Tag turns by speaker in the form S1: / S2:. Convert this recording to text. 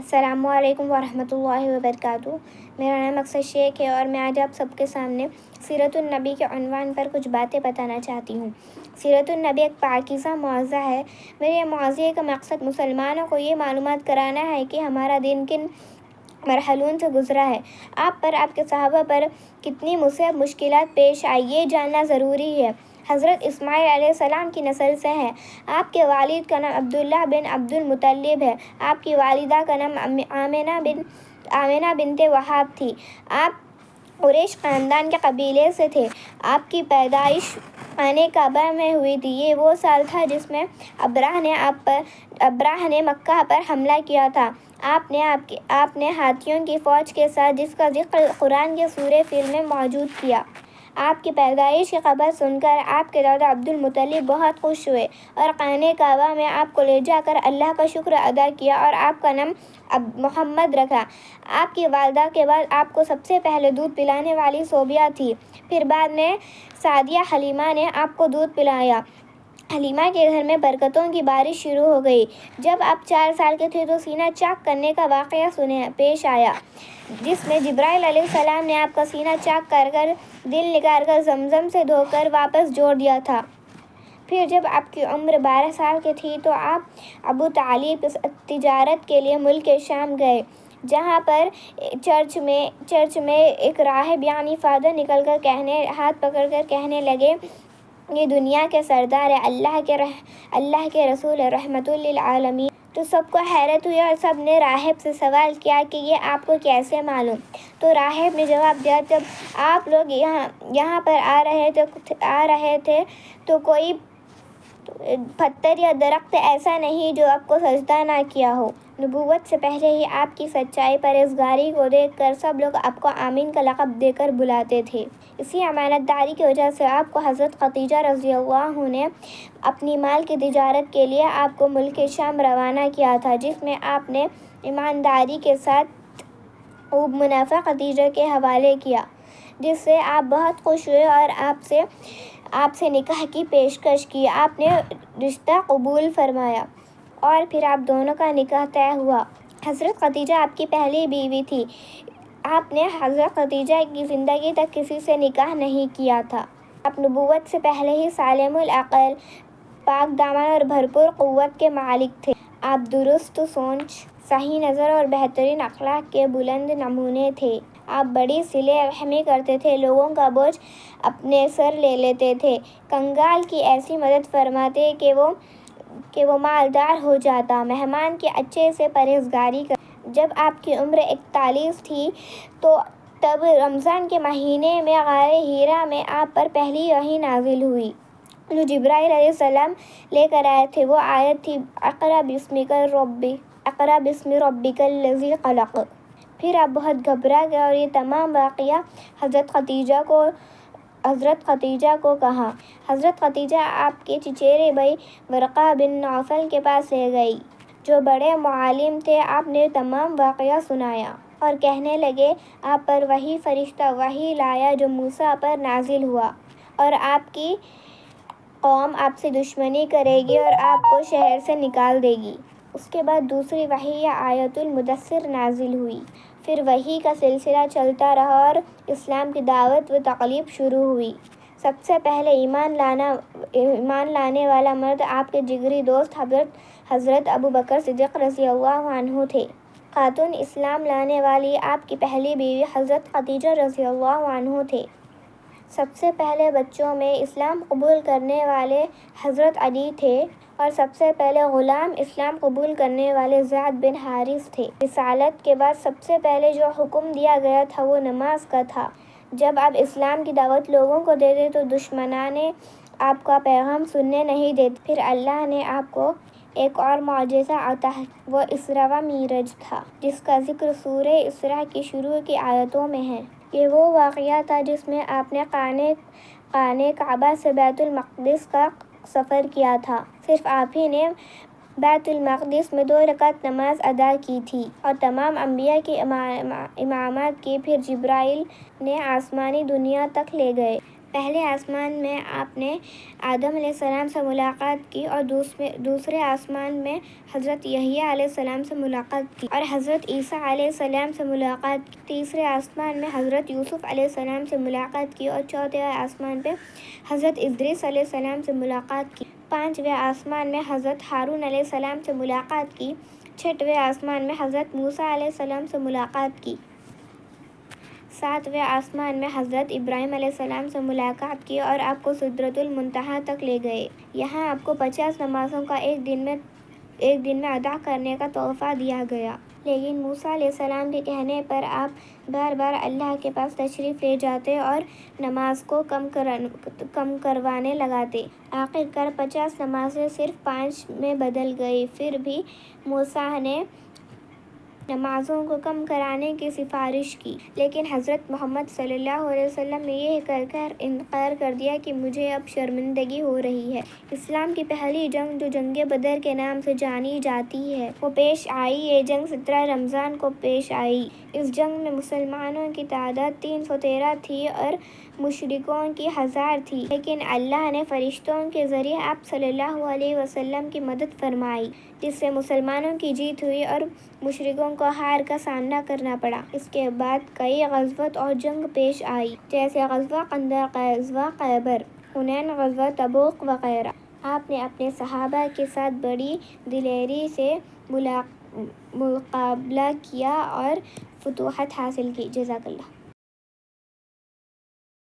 S1: السلام علیکم ورحمۃ اللہ وبرکاتہ۔ میرا نام اکثر شیخ ہے اور میں آج آپ سب کے سامنے سیرت النبی کے عنوان پر کچھ باتیں بتانا چاہتی ہوں۔ سیرت النبی ایک پاکیزہ معجزہ ہے۔ میرے معجزے کا مقصد مسلمانوں کو یہ معلومات کرانا ہے کہ ہمارا دین کن مرحلوں سے گزرا ہے، آپ پر، آپ کے صحابہ پر کتنی مصیبت مشکلات پیش آئی، یہ جاننا ضروری ہے۔ حضرت اسماعیل علیہ السلام کی نسل سے ہیں۔ آپ کے والد کا نام عبداللہ بن عبد المطلب ہے۔ آپ کی والدہ کا نام آمنہ بنت وہاب تھی۔ آپ قریش خاندان کے قبیلے سے تھے۔ آپ کی پیدائش خانہ کعبہ میں ہوئی تھی۔ یہ وہ سال تھا جس میں ابراہ نے مکہ پر حملہ کیا تھا۔ آپ نے ہاتھیوں کی فوج کے ساتھ، جس کا ذکر قرآن کے سورہ فیل میں موجود کیا۔ آپ کی پیدائش کی خبر سن کر آپ کے دادا عبد المطلب بہت خوش ہوئے اور خانہ کعبہ میں آپ کو لے جا کر اللہ کا شکر ادا کیا اور آپ کا نام محمد رکھا۔ آپ کی والدہ کے بعد آپ کو سب سے پہلے دودھ پلانے والی صوبیہ تھی، پھر بعد میں سعدیہ حلیمہ نے آپ کو دودھ پلایا۔ حلیمہ کے گھر میں برکتوں کی بارش شروع ہو گئی۔ جب آپ 4 سال کے تھے تو سینہ چاک کرنے کا واقعہ پیش آیا، جس میں جبرائیل علیہ السلام نے آپ کا سینہ چاک کر دل نکال کر زمزم سے دھو کر واپس جوڑ دیا تھا۔ پھر جب آپ کی عمر 12 سال کی تھی تو آپ ابو طالب تجارت کے لیے ملک شام گئے، جہاں پر چرچ میں ایک راہب یعنی فادر نکل کر ہاتھ پکڑ کر کہنے لگے، یہ دنیا کے سردار ہے، اللہ کے رسول ہے، رحمت للعالمین۔ تو سب کو حیرت ہوئی اور سب نے راہب سے سوال کیا کہ یہ آپ کو کیسے معلوم؟ تو راہب نے جواب دیا، جب آپ لوگ یہاں پر آ رہے تھے تو کوئی پتھر یا درخت ایسا نہیں جو آپ کو سجدہ نہ کیا ہو۔ نبوت سے پہلے ہی آپ کی سچائی، پرہیزگاری کو دیکھ کر سب لوگ آپ کو آمین کا لقب دے کر بلاتے تھے۔ اسی امانت داری کی وجہ سے آپ کو حضرت خدیجہ رضی اللہ عنہا نے اپنی مال کی تجارت کے لیے آپ کو ملک شام روانہ کیا تھا، جس میں آپ نے ایمانداری کے ساتھ خوب منافع خدیجہ کے حوالے کیا، جس سے آپ بہت خوش ہوئے اور آپ سے نکاح کی پیشکش کی۔ آپ نے رشتہ قبول فرمایا اور پھر آپ دونوں کا نکاح طے ہوا۔ حضرت خدیجہ آپ کی پہلی بیوی تھی۔ آپ نے حضرت خدیجہ کی زندگی تک کسی سے نکاح نہیں کیا تھا۔ آپ نبوت سے پہلے ہی سالم العقل، پاک دامن اور بھرپور قوت کے مالک تھے۔ آپ درست سوچ، صحیح نظر اور بہترین اخلاق کے بلند نمونے تھے۔ آپ بڑی صلہ رحمی کرتے تھے، لوگوں کا بوجھ اپنے سر لے لیتے تھے، کنگال کی ایسی مدد فرماتے کہ وہ مالدار ہو جاتا، مہمان کی اچھے سے پرہیزگاری کرتے۔ جب آپ کی عمر 41 تھی تو تب رمضان کے مہینے میں غار حرا میں آپ پر پہلی وحی نازل ہوئی، جو جبرائیل علیہ السلام لے کر آئے تھے۔ وہ آیت تھی، اقرأ بسم ربک الذی خلق۔ پھر آپ بہت گھبرا گئے اور یہ تمام واقعہ حضرت خدیجہ کو کہا۔ حضرت خدیجہ آپ کے چچیرے بھائی ورقہ بن نوفل کے پاس لے گئی، جو بڑے معلم تھے۔ آپ نے تمام واقعہ سنایا اور کہنے لگے، آپ پر وہی فرشتہ وحی لایا جو موسیٰ پر نازل ہوا، اور آپ کی قوم آپ سے دشمنی کرے گی اور آپ کو شہر سے نکال دے گی۔ اس کے بعد دوسری وحی یا آیت المدثر نازل ہوئی۔ پھر وحی کا سلسلہ چلتا رہا اور اسلام کی دعوت و تبلیغ شروع ہوئی۔ سب سے پہلے ایمان لانے والا مرد آپ کے جگری دوست حضرت ابوبکر صدیق رضی اللہ عنہ تھے۔ خاتون اسلام لانے والی آپ کی پہلی بیوی حضرت خدیجہ رضی اللہ عنہ تھے۔ سب سے پہلے بچوں میں اسلام قبول کرنے والے حضرت علی تھے اور سب سے پہلے غلام اسلام قبول کرنے والے زید بن حارث تھے۔ رسالت کے بعد سب سے پہلے جو حکم دیا گیا تھا وہ نماز کا تھا۔ جب آپ اسلام کی دعوت لوگوں کو دیتے تو دشمنان آپ کا پیغام سننے نہیں دیتے۔ پھر اللہ نے آپ کو ایک اور معجزہ عطا کیا، وہ اسراء و معراج تھا، جس کا ذکر سورہ اسراء کی شروع کی آیتوں میں ہے۔ یہ وہ واقعہ تھا جس میں آپ نے خانہ کعبہ سے بیت المقدس کا سفر کیا تھا۔ صرف آپ ہی نے بیت المقدس میں 2 رکعت نماز ادا کی تھی اور تمام انبیاء کی امامت کی۔ پھر جبرائیل نے آسمانی دنیا تک لے گئے۔ پہلے آسمان میں آپ نے آدم علیہ السلام سے ملاقات کی اور دوسرے آسمان میں حضرت یحییٰ علیہ السلام سے ملاقات کی اور حضرت عیسیٰ علیہ السلام سے ملاقات کی۔ تیسرے آسمان میں حضرت یوسف علیہ السلام سے ملاقات کی اور چوتھے آسمان پہ حضرت ادریس علیہ السلام سے ملاقات کی۔ پانچویں آسمان میں حضرت ہارون علیہ السلام سے ملاقات کی۔ چھٹویں آسمان میں حضرت موسیٰ علیہ السلام سے ملاقات کی۔ ساتویں آسمان میں حضرت ابراہیم علیہ السلام سے ملاقات کی اور آپ کو سدرۃ المنتہا تک لے گئے۔ یہاں آپ کو 50 نمازوں کا ایک دن میں ادا کرنے کا تحفہ دیا گیا۔ لیکن موسیٰ علیہ السلام کے کہنے پر آپ بار بار اللہ کے پاس تشریف لے جاتے اور نماز کو کم کروانے لگاتے۔ آخرکار 50 نمازیں صرف 5 میں بدل گئی۔ پھر بھی موسیٰ نے نمازوں کو کم کرانے کی سفارش کی، لیکن حضرت محمد صلی اللہ علیہ وسلم نے یہ کہہ کر انکار کر دیا کہ مجھے اب شرمندگی ہو رہی ہے۔ اسلام کی پہلی جنگ جو جنگ بدر کے نام سے جانی جاتی ہے وہ پیش آئی۔ یہ جنگ 17 رمضان کو پیش آئی۔ اس جنگ میں مسلمانوں کی تعداد 313 تھی اور مشرکوں کی 1000 تھی، لیکن اللہ نے فرشتوں کے ذریعے آپ صلی اللہ علیہ وسلم کی مدد فرمائی، جس سے مسلمانوں کی جیت ہوئی اور مشرکوں کو ہار کا سامنا کرنا پڑا۔ اس کے بعد کئی غزوات اور جنگ پیش آئی، جیسے غزوہ خندق، غزوہ خیبر، حنین، غزوہ تبوک وغیرہ۔ آپ نے اپنے صحابہ کے ساتھ بڑی دلیری سے مقابلہ کیا اور فتوحات حاصل کی۔ جزاک اللہ۔